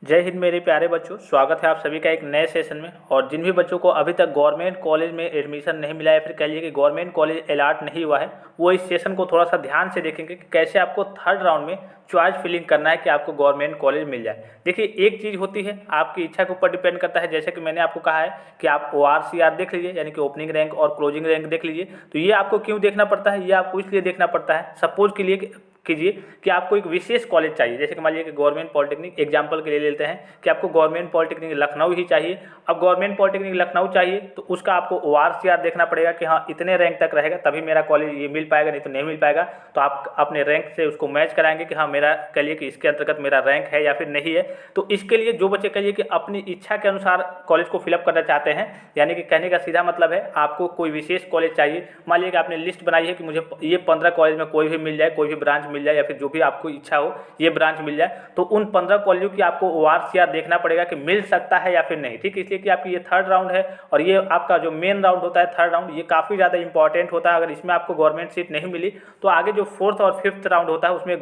जय हिंद मेरे प्यारे बच्चों, स्वागत है आप सभी का एक नए सेशन में। और जिन भी बच्चों को अभी तक गवर्नमेंट कॉलेज में एडमिशन नहीं मिला है, फिर कह लीजिए कि गवर्नमेंट कॉलेज अलॉट नहीं हुआ है, वो इस सेशन को थोड़ा सा ध्यान से देखेंगे कि कैसे आपको थर्ड राउंड में चॉइस फिलिंग करना है कि आपको गवर्नमेंट कॉलेज मिल जाए। देखिए, एक चीज़ होती है आपकी इच्छा के ऊपर डिपेंड करता है। जैसे कि मैंने आपको कहा है कि आप ORCR देख लीजिए, यानी कि ओपनिंग रैंक और क्लोजिंग रैंक देख लीजिए। तो ये आपको क्यों देखना पड़ता है? ये आपको इसलिए देखना पड़ता है, सपोज के लिए कीजिए कि आपको एक विशेष कॉलेज चाहिए। जैसे कि मान लीजिए कि गवर्नमेंट पॉलिटेक्निक एग्जाम्पल के लिए लेते हैं कि आपको गवर्नमेंट पॉलिटेक्निक लखनऊ ही चाहिए। अब गवर्नमेंट पॉलिटेक्निक लखनऊ चाहिए तो उसका आपको ORCR देखना पड़ेगा कि हाँ, इतने रैंक तक रहेगा तभी मेरा कॉलेज ये मिल पाएगा, नहीं तो नहीं मिल पाएगा। तो आप अपने रैंक से उसको मैच कराएंगे कि हाँ, मेरा कह लिए कि इसके अंतर्गत मेरा रैंक है या फिर नहीं है। तो इसके लिए जो बच्चे कहिए कि अपनी इच्छा के अनुसार कॉलेज को फिलअप करना चाहते हैं, यानी कि कहने का सीधा मतलब है आपको कोई विशेष कॉलेज चाहिए। मान लीजिए कि आपने लिस्ट बनाई है कि मुझे ये 15 कॉलेज में कोई भी मिल जाए, कोई भी ब्रांच मिल जाए, या फिर जो भी आपको इच्छा हो ये ब्रांच मिल जाए, तो उन 15 कॉलेजों की आपको ORCR देखना पड़ेगा कि मिल सकता है या फिर नहीं। ठीक, इसलिए कि आपकी ये थर्ड राउंड है और ये आपका जो मेन राउंड होता है थर्ड राउंड, ये काफ़ी ज़्यादा इंपॉर्टेंट होता है। अगर इसमें आपको गवर्नमेंट सीट नहीं मिली तो आगे जो फोर्थ और फिफ्थ राउंड होता है उसमें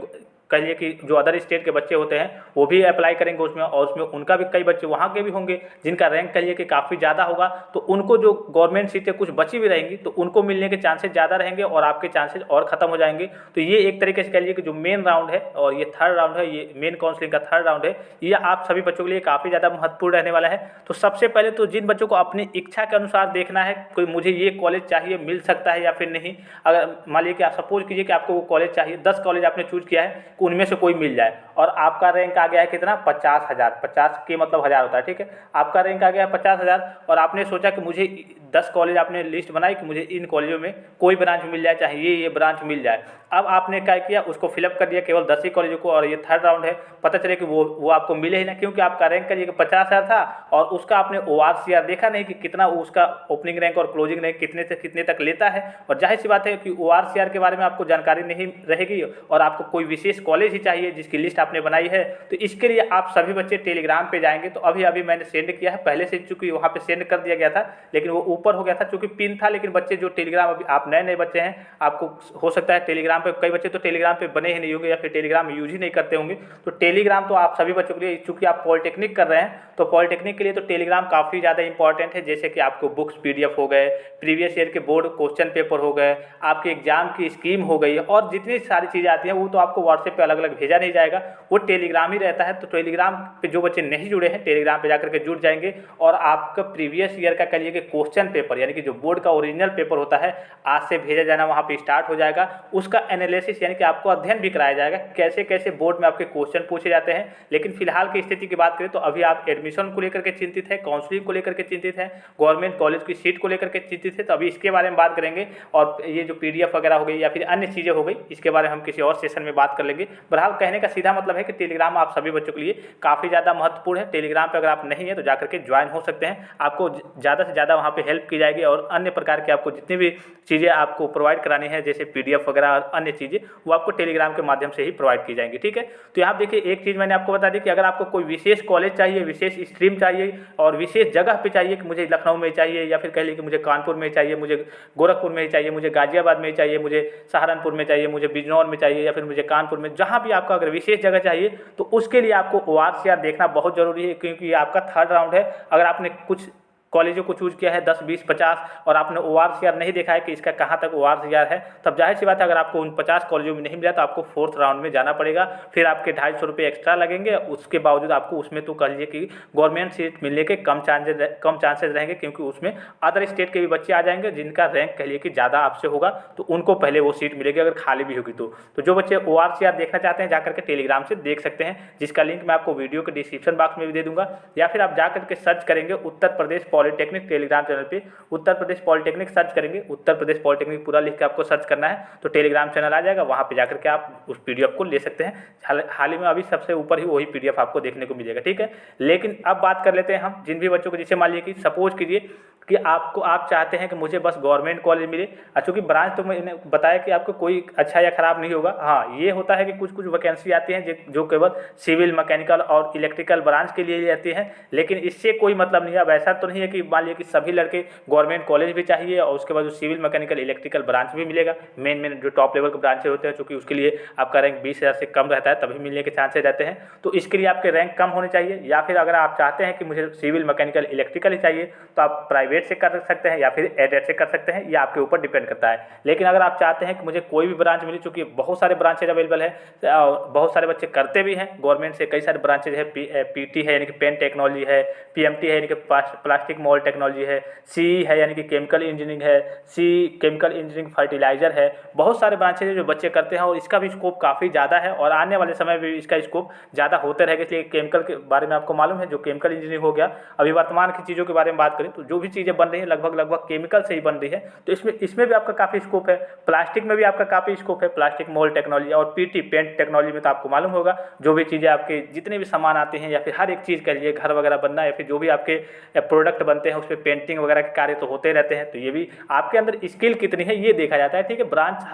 कहिए कि जो अदर स्टेट के बच्चे होते हैं वो भी अप्लाई करेंगे उसमें, और उसमें उनका भी कई बच्चे वहाँ के भी होंगे जिनका रैंक कहिए कि काफ़ी ज़्यादा होगा। तो उनको जो गवर्नमेंट सीटें कुछ बची भी रहेंगी तो उनको मिलने के चांसेस ज़्यादा रहेंगे और आपके चांसेस और ख़त्म हो जाएंगे। तो ये एक तरीके से कह लीजिए कि जो मेन राउंड है और ये थर्ड राउंड है, ये मेन काउंसलिंग का थर्ड राउंड है, ये आप सभी बच्चों के लिए काफ़ी ज़्यादा महत्वपूर्ण रहने वाला है। तो सबसे पहले तो जिन बच्चों को अपनी इच्छा के अनुसार देखना है कोई मुझे ये कॉलेज चाहिए, मिल सकता है या फिर नहीं। अगर मान लीजिए कि आप सपोज कीजिए कि आपको वो कॉलेज चाहिए, 10 कॉलेज आपने चूज किया है कि उनमें से कोई मिल जाए और आपका रैंक आ गया है कितना, 50,000। 50 के मतलब 1000 होता है। ठीक है, आपका रैंक आ गया है 50,000 और आपने सोचा कि मुझे 10 कॉलेज आपने लिस्ट बनाई कि मुझे इन कॉलेजों में कोई ब्रांच मिल जाए, चाहे ये ब्रांच मिल जाए। अब आपने क्या किया, उसको फिलअप कर दिया केवल 10 ही कॉलेजों को, और ये थर्ड राउंड है। पता चले कि वो आपको मिले ही ना, क्योंकि आपका रैंक करिए कि 50,000 था और उसका आपने ORCR देखा नहीं कि कितना उसका ओपनिंग रैंक और क्लोजिंग रैंक कितने से कितने तक लेता है। और जाहिर सी बात है कि ORCR के बारे में आपको जानकारी नहीं रहेगी और आपको कोई विशेष कॉलेज ही चाहिए जिसकी लिस्ट आपने बनाई है। तो इसके लिए आप सभी बच्चे टेलीग्राम पे जाएंगे। तो अभी मैंने सेंड किया है, पहले से चूंकि वहाँ पे सेंड कर दिया गया था लेकिन वो ऊपर हो गया था चूंकि पिन था। लेकिन बच्चे जो टेलीग्राम, अभी आप नए बच्चे हैं, आपको हो सकता है टेलीग्राम पे, कई बच्चे तो टेलीग्राम पे बने ही नहीं होंगे या फिर टेलीग्राम यूज ही नहीं करते होंगे। तो टेलीग्राम तो आप सभी बच्चों के लिए, चूंकि आप पॉलिटेक्निक कर रहे हैं तो पॉलिटेक्निक के लिए तो टेलीग्राम काफ़ी ज़्यादा इंपॉर्टेंट है। जैसे कि आपको बुक्स PDF हो गए, प्रीवियस ईयर के बोर्ड क्वेश्चन पेपर हो गए, आपके एग्जाम की स्कीम हो गई, और जितनी सारी चीज़ें आती हैं वो तो आपको व्हाट्सएप पे अलग अलग भेजा नहीं जाएगा, वो टेलीग्राम ही रहता है। तो टेलीग्राम पे जो बच्चे नहीं जुड़े हैं, टेलीग्राम पे जाकर के जुड़ जाएंगे और आपका प्रीवियस ईयर का कहिए कि क्वेश्चन पेपर, यानी कि जो बोर्ड का ओरिजिनल पेपर होता है, आज से भेजा जाना वहाँ पे स्टार्ट हो जाएगा। उसका एनालिसिस यानी कि आपको अध्ययन भी कराया जाएगा कैसे कैसे बोर्ड में आपके क्वेश्चन पूछे जाते हैं। लेकिन फिलहाल की स्थिति की बात करें तो अभी आप एडमिशन को लेकर के चिंतित है, काउंसलिंग को लेकर के चिंतित है, गवर्नमेंट कॉलेज की सीट को लेकर के चिंतित है, तो अभी इसके बारे में बात करेंगे। और ये जो PDF वगैरह हो गई या फिर अन्य चीज़ें हो गई, इसके बारे में हम किसी और सेशन में बात कर लेंगे। बहरहाल कहने का सीधा मतलब है कि टेलीग्राम आप सभी बच्चों के लिए काफ़ी ज़्यादा महत्वपूर्ण है। टेलीग्राम पर अगर आप नहीं है तो जाकर के ज्वाइन हो सकते हैं, आपको ज़्यादा से ज़्यादा वहाँ पे हेल्प की जाएगी और अन्य प्रकार के आपको जितनी भी चीज़ें आपको प्रोवाइड करानी है जैसे PDF वगैरह और अन्य चीज़ें, वो आपको टेलीग्राम के माध्यम से ही प्रोवाइड की जाएंगी। ठीक है, तो यहाँ देखिए एक चीज़ मैंने आपको बता दी कि अगर आपको कोई विशेष कॉलेज चाहिए, विशेष स्ट्रीम चाहिए और विशेष जगह पे चाहिए कि मुझे लखनऊ में चाहिए या फिर कह लीजिए कि मुझे कानपुर में चाहिए, मुझे गोरखपुर में चाहिए, मुझे गाजियाबाद में चाहिए, मुझे सहारनपुर में चाहिए, मुझे बिजनौर में चाहिए या फिर मुझे कानपुर में, जहाँ भी आपका अगर विशेष जगह चाहिए तो उसके लिए आपको ORCR देखना बहुत ज़रूरी है, क्योंकि ये आपका थर्ड राउंड है। अगर आपने कुछ कॉलेजों को चूज किया है 10, 20, 50 और आपने ORCR नहीं देखा है कि इसका कहाँ तक ORCR है, तब जाहिर सी बात है अगर आपको उन 50 कॉलेजों में नहीं मिला तो आपको फोर्थ राउंड में जाना पड़ेगा। फिर आपके 250 रुपये एक्स्ट्रा लगेंगे, उसके बावजूद आपको उसमें तो कह लीजिए कि गवर्नमेंट सीट मिलने के कम चांसेस रहेंगे, क्योंकि उसमें अदर स्टेट के भी बच्चे आ जाएंगे जिनका रैंक कह लीजिए कि ज़्यादा आपसे होगा, तो उनको पहले वो सीट मिलेगी अगर खाली भी होगी तो जो बच्चे ORCR देखना चाहते हैं जाकर के टेलीग्राम से देख सकते हैं, जिसका लिंक मैं आपको वीडियो के डिस्क्रिप्शन बॉक्स में भी दे दूंगा, या फिर आप जाकर के सर्च करेंगे Uttar Pradesh polytechnic Telegram channel पे, उत्तर प्रदेश पॉलिटेक्निक सर्च करेंगे, उत्तर प्रदेश पॉलिटेक्निक पूरा लिख के आपको सर्च करना है तो टेलीग्राम चैनल आ जाएगा, वहाँ पे जाकर के आप उस PDF को ले सकते हैं। हाल ही में अभी सबसे ऊपर ही वही PDF आपको देखने को मिलेगा। ठीक है, लेकिन अब बात कर लेते हैं हम जिन भी बच्चों को, जैसे मान लीजिए कि सपोज कीजिए कि आप चाहते हैं कि मुझे बस गवर्नमेंट कॉलेज मिले, चूँकि ब्रांच तो मैंने बताया कि आपको कोई अच्छा या ख़राब नहीं होगा। हाँ, ये होता है कि कुछ वैकेंसी आती हैं जो केवल सिविल, मैकेनिकल और इलेक्ट्रिकल ब्रांच के लिए आती हैं, लेकिन इससे कोई मतलब नहीं है। अब ऐसा तो नहीं है कि मान लीजिए कि सभी लड़के गवर्नमेंट कॉलेज भी चाहिए और उसके बाद जो सिविल मैकेनिकल इलेक्ट्रिकल ब्रांच भी मिलेगा, मेन जो टॉप लेवल के ब्रांचेज होते हैं, चूँकि उसके लिए आपका रैंक 20,000 से कम रहता है तभी मिलने के चांसेस रहते हैं। तो इसके लिए आपके रैंक कम होने चाहिए, या फिर अगर आप चाहते हैं कि मुझे सिविल मैकेनिकल इलेक्ट्रिकल ही चाहिए तो आप प्राइवेट से कर सकते हैं या फिर एडेड से कर सकते हैं, ये आपके ऊपर डिपेंड करता है। लेकिन अगर आप चाहते हैं कि मुझे कोई भी ब्रांच मिले, चूँकि बहुत सारे ब्रांचेज अवेलेबल है, बहुत सारे बच्चे करते भी हैं गवर्नमेंट से, कई सारे ब्रांचेज है, पीटी है यानी कि पेन टेक्नोलॉजी है, पीएमटी है यानी कि प्लास्टिक मोल्ड टेक्नोलॉजी है, सी है यानी कि केमिकल इंजीनियरिंग है, सी केमिकल इंजीनियरिंग फर्टिलाइजर है, बहुत सारे ब्रांचेज है जो बच्चे करते हैं और इसका भी स्कोप काफ़ी ज़्यादा है और आने वाले समय में भी इसका स्कोप ज़्यादा होते रहेगा। इसलिए केमिकल के बारे में आपको मालूम है, जो केमिकल इंजीनियरिंग हो गया, अभी वर्तमान की चीज़ों के बारे में बात करें तो जो भी चीज़ें बन रही हैं लगभग केमिकल से ही बन रही है, तो इसमें भी आपका काफ़ी स्कोप है। प्लास्टिक में भी आपका काफ़ी स्कोप है, प्लास्टिक मोल्ड टेक्नोलॉजी और पीटी पेंट टेक्नोलॉजी में तो आपको मालूम होगा, जो भी चीज़ें आपके जितने भी सामान आते हैं या फिर हर एक चीज़ के लिए घर वगैरह बनना या फिर जो भी आपके प्रोडक्ट बनते हैं उस पर पेंटिंग वगैरह के कार्य तो होते रहते हैं। तो ये भी आपके अंदर स्किल कितनी है ये देखा जाता है, ठीक है। ब्रांच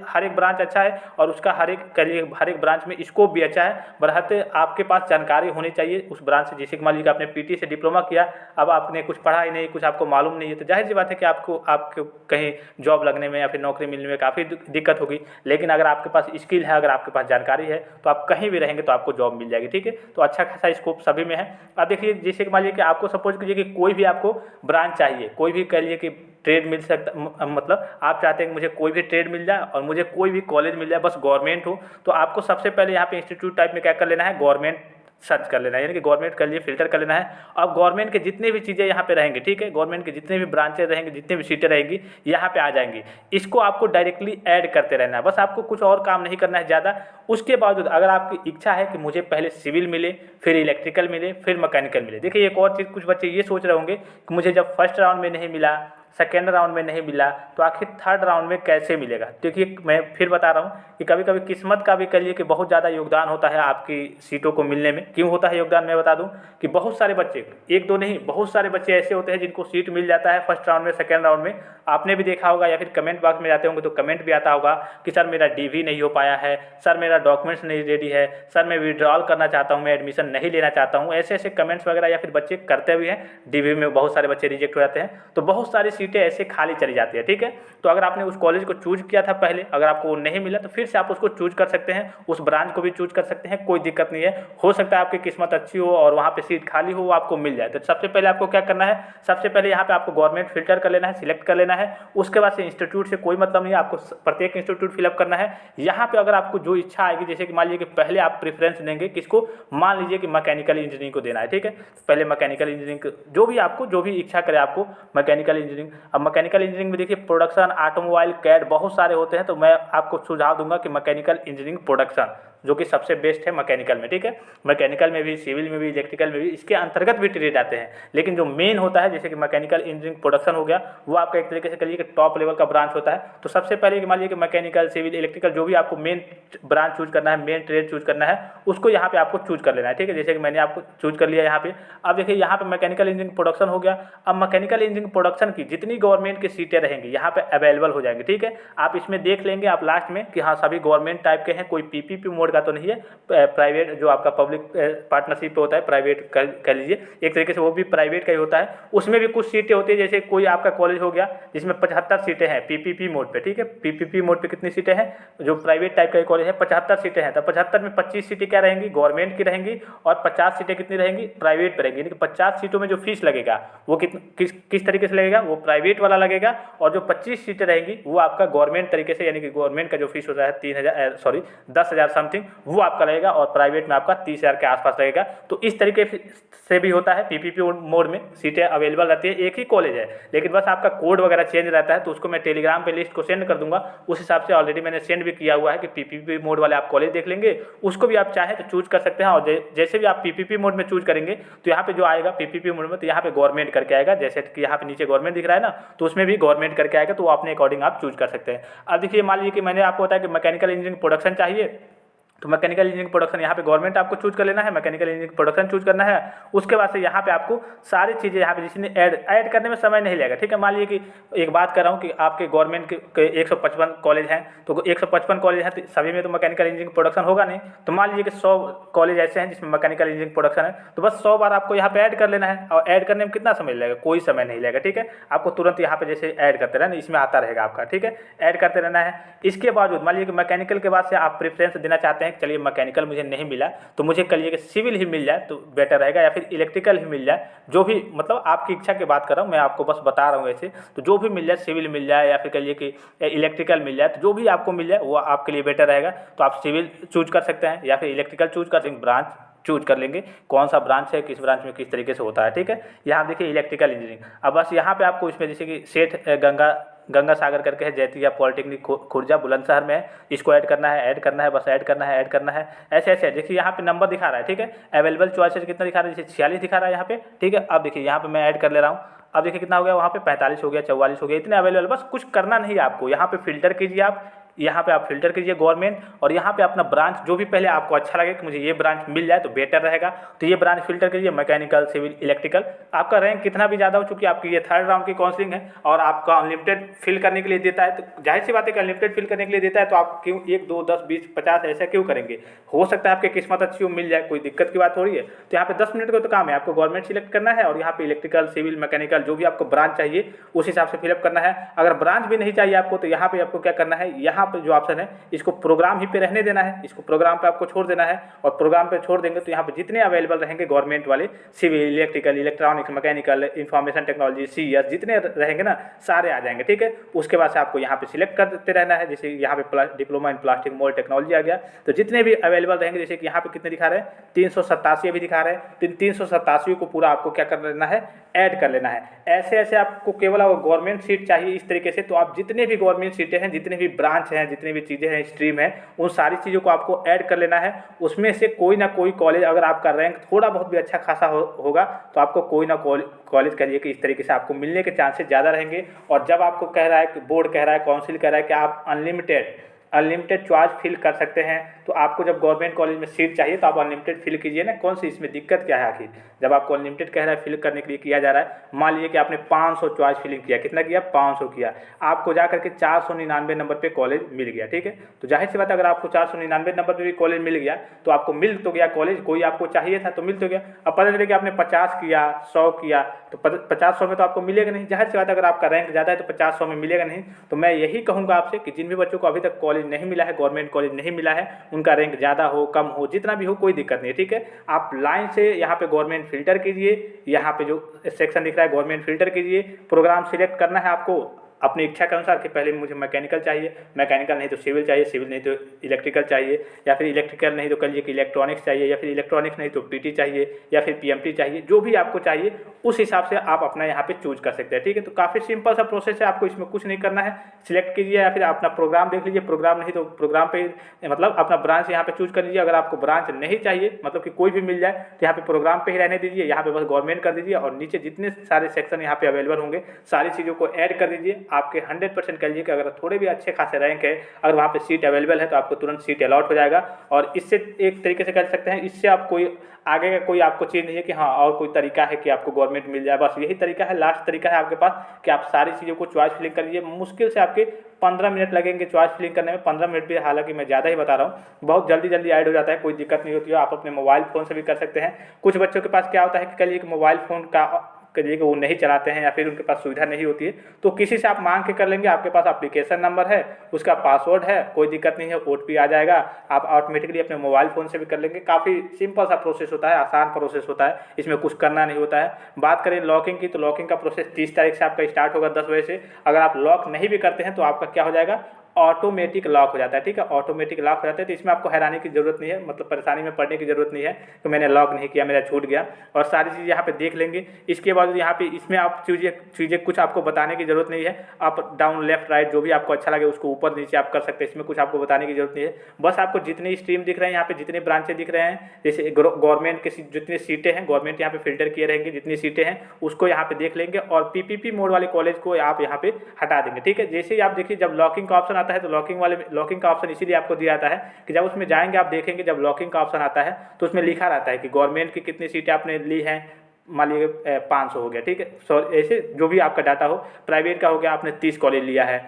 हर एक ब्रांच अच्छा है और उसका हर एक ब्रांच में स्कोप भी अच्छा है, बरहते आपके पास जानकारी होनी चाहिए उस ब्रांच से। जैसे कि मान लीजिए आपने पीटी से डिप्लोमा किया, अब आपने कुछ पढ़ा ही नहीं, कुछ आपको मालूम नहीं है, तो जाहिर सी बात है कि आपको कहीं जॉब लगने में या फिर नौकरी मिलने में काफ़ी दिक्कत होगी। लेकिन अगर आपके पास स्किल है, अगर आपके पास जानकारी है, तो आप कहीं भी रहेंगे तो आपको जॉब मिल जाएगी, ठीक है। तो अच्छा खासा स्कोप सभी में है। अब देखिए, जैसे कि मान लीजिए कि आपको सपोज कीजिए कि कोई भी आपको ब्रांच चाहिए, कोई भी कह लीजिए कि ट्रेड मिल सकता, मतलब आप चाहते हैं कि मुझे कोई भी ट्रेड मिल जाए और मुझे कोई भी कॉलेज मिल जाए, बस गवर्नमेंट हो, तो आपको सबसे पहले यहाँ पे इंस्टीट्यूट टाइप में क्या कर लेना है, गवर्नमेंट सर्च कर लेना है, यानी कि गवर्नमेंट के लिए फिल्टर कर लेना है। अब गवर्नमेंट के जितने भी चीज़ें यहाँ पे रहेंगे, ठीक है, गवर्नमेंट के जितने भी ब्रांचेज रहेंगे, जितने भी सीटें रहेंगी यहाँ पे आ जाएंगी, इसको आपको डायरेक्टली ऐड करते रहना है, बस आपको कुछ और काम नहीं करना है ज़्यादा। उसके बावजूद अगर आपकी इच्छा है कि मुझे पहले सिविल मिले, फिर इलेक्ट्रिकल मिले, फिर मैकेनिकल मिले, देखिए एक और चीज़ कुछ बच्चे ये सोच रहे होंगे कि मुझे जब फर्स्ट राउंड में नहीं मिला, सेकेंड राउंड में नहीं मिला, तो आखिर थर्ड राउंड में कैसे मिलेगा। देखिए मैं फिर बता रहा हूँ कि कभी कभी किस्मत का भी कहिए कि बहुत ज़्यादा योगदान होता है आपकी सीटों को मिलने में। क्यों होता है योगदान, मैं बता दूं कि बहुत सारे बच्चे, एक दो नहीं, बहुत सारे बच्चे ऐसे होते हैं जिनको सीट मिल जाता है फर्स्ट राउंड में, सेकेंड राउंड में। आपने भी देखा होगा या फिर कमेंट बॉक्स में जाते होंगे तो कमेंट भी आता होगा कि सर मेरा डीवी नहीं हो पाया है, सर मेरा डॉक्यूमेंट्स नहीं रेडी है, सर मैं विड्रॉल करना चाहता हूँ, मैं एडमिशन नहीं लेना चाहता हूँ। ऐसे ऐसे कमेंट्स वगैरह या फिर बच्चे करते हुए हैं, डीवी में बहुत सारे बच्चे रिजेक्ट हो जाते हैं, तो बहुत सारी सीटें ऐसे खाली चली जाती है, ठीक है। तो अगर आपने उस कॉलेज को चूज किया था पहले, अगर आपको वो नहीं मिला तो फिर से आप उसको चूज कर सकते हैं, उस ब्रांच को भी चूज कर सकते हैं, कोई दिक्कत नहीं है। हो सकता है आपकी किस्मत अच्छी हो और वहाँ पे सीट खाली हो, वो आपको मिल जाए। तो सबसे पहले आपको क्या करना है, सबसे पहले यहाँ पे आपको गवर्नमेंट फिल्टर कर लेना है, सिलेक्ट कर लेना है। उसके बाद से इंस्टीट्यूट से कोई मतलब नहीं है, आपको प्रत्येक इंस्टीट्यूट फिलअप करना है। यहाँ पे अगर आपको जो इच्छा आएगी, जैसे कि मान लीजिए कि पहले आप प्रेफरेंस देंगे किसको, मान लीजिए कि मैकेनिकल इंजीनियरिंग को देना है, ठीक है। पहले मैकेनिकल इंजीनियरिंग, जो भी इच्छा करे आपको मैकेनिकल इंजीनियरिंग। अब मैकेनिकल इंजीनियरिंग में देखिए प्रोडक्शन, ऑटोमोबाइल, कैड, बहुत सारे होते हैं, तो मैं आपको सुझाव दूंगा कि मैकेनिकल इंजीनियरिंग प्रोडक्शन जो कि सबसे बेस्ट है मैकेनिकल में, ठीक है। मैकेनिकल में भी, सिविल में भी, इलेक्ट्रिकल में भी इसके अंतर्गत भी ट्रेड आते हैं, लेकिन जो मेन होता है जैसे कि मैकेनिकल इंजीनियरिंग प्रोडक्शन हो गया, वो आपका एक तरीके से कहिए कि टॉप लेवल का ब्रांच होता है। तो सबसे पहले मान लीजिए कि मैकेनिकल, सिविल, इलेक्ट्रिकल जो भी आपको मेन ब्रांच चूज करना है, मेन ट्रेड चूज करना है, उसको यहाँ पे आपको चूज कर लेना है, ठीक है। जैसे कि मैंने आपको चूज कर लिया यहाँ पे। अब देखिए यहाँ पे मैकेनिकल इंजीनियरिंग प्रोडक्शन हो गया। अब मैकेनिकल इंजीनियरिंग प्रोडक्शन की जितनी गवर्नमेंट की सीटें रहेंगी यहाँ पे अवेलेबल हो जाएंगी, ठीक है। आप इसमें देख लेंगे आप लास्ट में कि हाँ सभी गवर्नमेंट टाइप के हैं, कोई पीपीपी मोड का तो नहीं है, प्राइवेट जो आपका पब्लिक पार्टनरशिप पे होता है, प्राइवेट कह लीजिए एक तरीके से, वो भी प्राइवेट का ही होता है। उसमें भी कुछ सीटें होती है, जैसे कोई आपका कॉलेज हो गया जिसमें 75 सीटें हैं पीपीपी मोड पे, ठीक है। पीपीपी मोड पे कितनी सीटें हैं, जो प्राइवेट टाइप का कॉलेज है 75 सीटें हैं, तो 75 में 25 सीटें क्या रहेंगी, गवर्नमेंट की रहेंगी, और 50 सीटें कितनी रहेंगी, प्राइवेट पे रहेंगी। यानी कि 50 सीटों में जो फीस लगेगा वो किस तरीके से लगेगा, वो प्राइवेट वाला लगेगा, और जो 25 सीटें रहेंगी वो आपका गवर्नमेंट तरीके से, यानी कि गवर्नमेंट का जो फीस होता है 10,000 समथिंग, वो आपका लगेगा, और प्राइवेट में आपका 30,000 के आसपास लगेगा। तो इस तरीके से भी होता है, पीपीपी मोड में सीटें अवेलेबल रहती है, एक ही कॉलेज है, लेकिन बस आपका कोड वगैरह चेंज रहता है। तो उसको मैं टेलीग्राम पे लिस्ट को सेंड कर दूंगा, उस हिसाब से ऑलरेडी मैंने सेंड भी किया हुआ है कि पीपीपी मोड वाले आप कॉलेज देख लेंगे, उसको भी आप चाहें तो चूज कर सकते हैं। और जैसे भी आप पीपीपी मोड में चूज करेंगे तो यहाँ पे जो आएगा पीपीपी मोड में, तो यहाँ पे गवर्नमेंट करके आएगा, जैसे कि यहाँ पे नीचे गवर्नमेंट दिख रहा है ना, तो उसमें भी गवर्नमेंट करके आएगा, तो वो अपने अकॉर्डिंग आप चूज कर सकते हैं। अब देखिए मान लीजिए कि मैंने आपको बताया कि मैकेनिकल इंजीनियरिंग प्रोडक्शन चाहिए, तो मैकेनिकल इंजीनियरिंग प्रोडक्शन यहाँ पे गवर्नमेंट आपको चूज कर लेना है, मैकेनिकल इंजीनियरिंग प्रोडक्शन चूज करना है। उसके बाद से यहाँ पे आपको सारी चीज़ें यहाँ पे जिसने ऐड करने में समय नहीं लगेगा, ठीक है। मान लीजिए कि एक बात कर रहा हूँ कि आपके गवर्नमेंट के 155 कॉलेज हैं, तो 155 कॉलेज हैं तो सभी में तो मैकेनिकल इंजीनियरिंग प्रोडक्शन होगा नहीं। तो मान लीजिए कि 100 कॉलेज ऐसे हैं जिसमें मैकेनिकल इंजीनियरिंग प्रोडक्शन है, तो बस 100 बार आपको यहाँ पे ऐड कर लेना है। और ऐड करने में कितना समय लगेगा, कोई समय नहीं लगेगा, ठीक है। आपको तुरंत यहाँ पे जैसे ऐड करते रहना, इसमें आता रहेगा आपका, ठीक है, ऐड करते रहना है। इसके बावजूद मान लीजिए कि मैकेनिकल के बाद से आप प्रेफरेंस देना चाहते हैं, चलिए मैकेनिकल मुझे नहीं मिला तो मुझे कहिए कि सिविल ही मिल जाए तो बेटर रहेगा, या फिर इलेक्ट्रिकल ही मिल जाए, जो भी मतलब आपकी इच्छा की बात कर रहा हूँ मैं, आपको बस बता रहा हूँ ऐसे। तो जो भी मिल जाए, सिविल मिल जाए या फिर कहिए कि इलेक्ट्रिकल मिल जाए, तो जो भी आपको मिल जाए वो आपके लिए बेटर रहेगा। तो आप सिविल चूज कर सकते हैं या फिर इलेक्ट्रिकल चूज कर सकते हैं, ब्रांच चूज कर लेंगे कौन सा ब्रांच है, किस ब्रांच में किस तरीके से होता है, ठीक है। यहाँ देखिए इलेक्ट्रिकल इंजीनियरिंग। अब बस यहाँ पे आपको इसमें जैसे कि सेठ गंगा सागर करके है, जैतिया पॉलिटेक्निक खुर्जा बुलंदशहर में है, इसको ऐड करना है, बस ऐड करना है। ऐसे ऐसे देखिए यहाँ पे नंबर दिखा रहा है, ठीक है। अवेलेबल चॉइसेस कितना दिखा रहा है, जैसे 46 दिखा रहा है यहाँ पे, ठीक है। अब देखिए यहाँ पे मैं ऐड कर ले रहा हूँ, अब देखिए कितना हो गया, वहाँ पे 45 हो गया, 44 हो गया, इतने अवेलेबल। बस कुछ करना नहीं है आपको, यहाँ पे फिल्टर कीजिए आप, यहाँ पे आप फिल्टर कीजिए गवर्नमेंट, और यहाँ पे अपना ब्रांच जो भी पहले आपको अच्छा लगे कि मुझे ये ब्रांच मिल जाए तो बेटर रहेगा, तो ये ब्रांच फिल्टर कीजिए, मैकेनिकल, सिविल, इलेक्ट्रिकल। आपका रैंक कितना भी ज़्यादा हो, चूँकि आपकी ये 3rd राउंड की काउंसलिंग है और आपका अनलिमिटेड फिल करने के लिए देता है, तो जाहिर सी बात है कि अनलिमिटेड फिल करने के लिए देता है, तो आप क्यों 1, 2, 10, 20, 50 ऐसा क्यों करेंगे। हो सकता है आपकी किस्मत अच्छी हो, मिल जाए, कोई दिक्कत की बात हो रही है। तो यहाँ पे 10 मिनट का तो काम है, आपको गवर्नमेंट सिलेक्ट करना है और यहाँ पे इलेक्ट्रिकल, सिविल, मैकेनिकल जो भी आपको ब्रांच चाहिए उस हिसाब से फिलअप करना है। अगर ब्रांच भी नहीं चाहिए आपको तो यहाँ पे आपको क्या करना है, यहाँ पे जो ऑप्शन है इसको प्रोग्राम ही पे रहने देना है, इसको प्रोग्राम पे आपको छोड़ देना है। और प्रोग्राम पे छोड़ देंगे तो यहाँ पे जितने अवेलेबल रहेंगे गवर्नमेंट वाले, civil, electrical, electronics, mechanical, information technology, CS जितने रहेंगे ना सारे आ जाएंगे, ठीक है। उसके बाद से आपको यहाँ पे सिलेक्ट करते रहना है, जैसे यहाँ पे diploma in plastic mould technology आ गया, तो जितने भी अवेलेबल रहेंगे, जैसे कि यहाँ पे कितने दिखा रहे हैं, 387 अभी दिखा रहे हैं, तो 387 को पूरा आपको क्या कर लेना है, ऐड कर लेना है। ऐसे ऐसे आपको केवल गवर्नमेंट सीट चाहिए इस तरीके से, तो आप जितने भी गवर्नमेंट सीटें हैं, जितने भी ब्रांच हैं, जितनी भी चीज़ें हैं, स्ट्रीम है, उन सारी चीज़ों को आपको ऐड कर लेना है। उसमें से कोई ना कोई कॉलेज, अगर आपका रैंक थोड़ा बहुत भी अच्छा खासा होगा तो आपको कोई ना कॉलेज कहिए कि इस तरीके से आपको मिलने के चांसेस ज़्यादा रहेंगे। और जब आपको कह रहा है कि बोर्ड कह रहा है, काउंसिल कह रहा है कि आप अनलिमिटेड चॉइस फिल कर सकते हैं, तो आपको जब गवर्नमेंट कॉलेज में सीट चाहिए तो आप अनलिमिटेड फिल कीजिए ना। कौन सी इसमें दिक्कत क्या है आखिर, जब आपको अनलिमिटेड कह रहा है फिल करने के लिए किया जा रहा है। मान लीजिए कि आपने 500 चॉइस फिलिंग किया, कितना किया, 500 किया, आपको जा करके 499 नंबर पे कॉलेज मिल गया, ठीक है। तो जाहिर सी बात है अगर आपको 499 नंबर पे भी कॉलेज मिल गया तो आपको मिल तो गया कॉलेज, कोई आपको चाहिए था तो मिल तो गया। अब पता चले कि आपने 50 किया, 100 किया, तो 50-100 में तो आपको मिलेगा नहीं। जाहिर सी बात है अगर आपका रैंक ज़्यादा है तो 50-100 में मिलेगा नहीं। तो मैं यही कहूँगा आपसे कि जिन भी बच्चों को अभी तक कॉलेज नहीं मिला है, गवर्नमेंट कॉलेज नहीं मिला है, उनका रैंक ज़्यादा हो कम हो जितना भी हो कोई दिक्कत नहीं है, ठीक है। आप लाइन से यहाँ पे गवर्नमेंट फिल्टर कीजिए, यहाँ पे जो सेक्शन दिख रहा है गवर्नमेंट फिल्टर कीजिए, प्रोग्राम सिलेक्ट करना है आपको अपनी इच्छा के अनुसार कि पहले मुझे मैकेनिकल चाहिए, मैकेनिकल नहीं तो सिविल चाहिए, सिविल नहीं तो इलेक्ट्रिकल चाहिए, या फिर इलेक्ट्रिकल नहीं तो कहिए कि इलेक्ट्रॉनिक्स चाहिए, या फिर इलेक्ट्रॉनिक्स नहीं तो PT चाहिए, या फिर PMT चाहिए, जो भी आपको चाहिए उस हिसाब से आप अपना यहाँ पे चूज कर सकते हैं, ठीक है। तो काफ़ी सिंपल सा प्रोसेस है, आपको इसमें कुछ नहीं करना है, सिलेक्ट कीजिए या फिर अपना प्रोग्राम देख लीजिए, प्रोग्राम नहीं तो प्रोग्राम पे मतलब अपना ब्रांच यहाँ पे चूज कर लीजिए। अगर आपको ब्रांच नहीं चाहिए, मतलब कि कोई भी मिल जाए, तो यहाँ पे प्रोग्राम पे ही रहने दीजिए, यहाँ पे बस गवर्नमेंट कर दीजिए और नीचे जितने सारे सेक्शन यहाँ पे अवेलेबल होंगे सारी चीज़ों को ऐड कर दीजिए। आपके 100% कह लीजिए कि अगर थोड़े भी अच्छे खासे रैंक है, अगर वहाँ पे सीट अवेलेबल है तो आपको तुरंत सीट अलॉट हो जाएगा। और इससे एक तरीके से कर सकते हैं, इससे आप कोई आगे का कोई आपको चीज़ नहीं है कि हाँ और कोई तरीका है कि आपको गवर्नमेंट मिल जाए, बस यही तरीका है, लास्ट तरीका है आपके पास कि आप सारी चीज़ों को चॉइस फिलिंग कर लीजिए। मुश्किल से आपके 15 मिनट लगेंगे चॉइस फिलिंग करने में, 15 मिनट भी हालांकि मैं ज़्यादा ही बता रहा हूँ, बहुत जल्दी ऐड हो जाता है, कोई दिक्कत नहीं होती है। आप अपने मोबाइल फ़ोन से भी कर सकते हैं। कुछ बच्चों के पास क्या होता है कि कल एक मोबाइल फ़ोन का कहिए कि वो नहीं चलाते हैं या फिर उनके पास सुविधा नहीं होती है, तो किसी से आप मांग के कर लेंगे, आपके पास एप्लीकेशन नंबर है, उसका पासवर्ड है, कोई दिक्कत नहीं है, OTP आ जाएगा, आप ऑटोमेटिकली अपने मोबाइल फ़ोन से भी कर लेंगे। काफ़ी सिंपल सा प्रोसेस होता है, आसान प्रोसेस होता है, इसमें कुछ करना नहीं होता है। बात करें लॉकिंग की, तो लॉकिंग का प्रोसेस 30 तारीख से आपका स्टार्ट होगा 10 बजे से। अगर आप लॉक नहीं भी करते हैं तो आपका क्या हो जाएगा, ऑटोमेटिक लॉक हो जाता है, ठीक है, ऑटोमेटिक लॉक हो जाता है। तो इसमें आपको हैरानी की जरूरत नहीं है, मतलब परेशानी में पड़ने की जरूरत नहीं है कि मैंने लॉक नहीं किया, मेरा छूट गया, और सारी चीज़ यहाँ पे देख लेंगे। इसके बाद यहाँ पे इसमें आप चीज़ें कुछ आपको बताने की जरूरत नहीं है, आप डाउन लेफ्ट राइट जो भी आपको अच्छा लगे उसको ऊपर नीचे आप कर सकते हैं, इसमें कुछ आपको बताने की जरूरत नहीं है। बस आपको जितने स्ट्रीम दिख रहे हैं यहाँ पे, जितने ब्रांचें दिख रहे हैं, जैसे गवर्नमेंट के जितनी सीटें हैं गवर्नमेंट यहाँ पे फिल्टर किए रहेंगे, जितनी सीटें हैं उसको यहाँ पे देख लेंगे, और PPP मोड वाले कॉलेज को आप यहाँ पे हटा देंगे, ठीक है। जैसे ही आप देखिए जब लॉकिंग का ऑप्शन आता है तो लॉकिंग का ऑप्शन इसीलिए आपको दिया जाता है कि जब उसमें जाएंगे आप देखेंगे, जब लॉकिंग का ऑप्शन आता है तो उसमें लिखा रहता है कि गवर्नमेंट की कितनी सीटें आपने ली हैं, मान लीजिए 500 हो गया, ठीक है, ऐसे जो भी आपका डाटा हो। प्राइवेट का हो गया आपने 30 कॉलेज लिया है,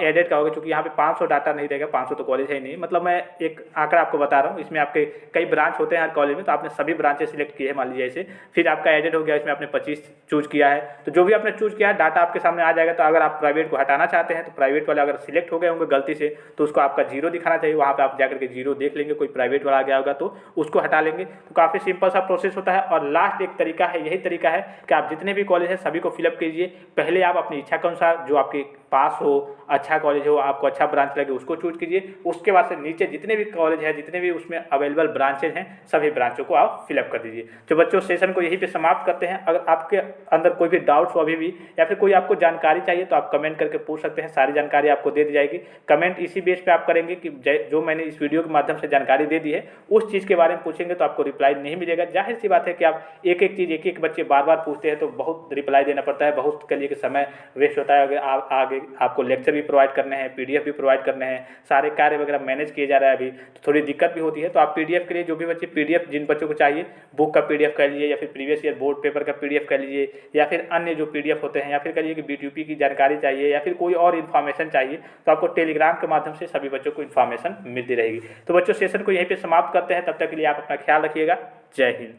एडेड का हो गया, क्योंकि यहाँ पे 500 डाटा नहीं रहेगा, 500 तो कॉलेज है ही नहीं, मतलब मैं एक आंकड़ा आपको बता रहा हूँ। इसमें आपके कई ब्रांच होते हैं हर कॉलेज में, तो आपने सभी ब्रांचेस सिलेक्ट किए हैं मान लीजिए ऐसे, फिर आपका एडेड हो गया, इसमें आपने 25 चूज किया है, तो जो भी आपने चूज किया है डाटा आपके सामने आ जाएगा। तो अगर आप प्राइवेट को हटाना चाहते हैं तो प्राइवेट वाले अगर सिलेक्ट हो गए होंगे गलती से तो उसको आपका जीरो दिखाना चाहिए, वहाँ पर आप जाकर के जीरो देख लेंगे, कोई प्राइवेट वाला आ गया होगा तो उसको हटा लेंगे। तो काफ़ी सिंपल सा प्रोसेस होता है। और लास्ट एक तरीका है, यही तरीका है कि आप जितने भी कॉलेज हैं सभी को फिलअप कीजिए। पहले आप अपनी इच्छा के अनुसार जो आपके पास हो, अच्छा कॉलेज हो, आपको अच्छा ब्रांच लगे उसको चूज कीजिए। उसके बाद से नीचे जितने भी कॉलेज हैं, जितने भी उसमें अवेलेबल ब्रांचेज हैं, सभी ब्रांचों को आप फिलअप कर दीजिए। तो बच्चों सेशन को यहीं पे समाप्त करते हैं। अगर आपके अंदर कोई भी डाउट्स हो अभी भी, या फिर कोई आपको जानकारी चाहिए तो आप कमेंट करके पूछ सकते हैं, सारी जानकारी आपको दे दी जाएगी। कमेंट इसी बेस पे आप करेंगे कि जो मैंने इस वीडियो के माध्यम से जानकारी दे दी है उस चीज़ के बारे में पूछेंगे तो आपको रिप्लाई नहीं मिलेगा। जाहिर सी बात है कि आप एक एक चीज़ एक बच्चे बार बार पूछते हैं तो बहुत रिप्लाई देना पड़ता है, बहुत के लिए कि समय वेस्ट होता है। अगर आगे आपको लेक्चर भी प्रोवाइड करने हैं, पीडीएफ भी प्रोवाइड करने हैं, सारे कार्य वगैरह मैनेज किए जा रहा है अभी, तो थोड़ी दिक्कत भी होती है। तो आप पीडीएफ के लिए जो भी बच्चे पीडीएफ जिन बच्चों को चाहिए, बुक का पीडीएफ कर लीजिए, या फिर प्रीवियस ईयर बोर्ड पेपर का पीडीएफ कर लीजिए, या फिर अन्य जो पीडीएफ होते हैं, या फिर कहिए कि बीटीयूपी की जानकारी चाहिए, या फिर कोई और इन्फॉर्मेशन चाहिए, तो आपको टेलीग्राम के माध्यम से सभी बच्चों को इन्फॉर्मेशन मिलती रहेगी। तो बच्चों सेशन को यहीं पर समाप्त करते हैं, तब तक के लिए आप अपना ख्याल रखिएगा। जय हिंद।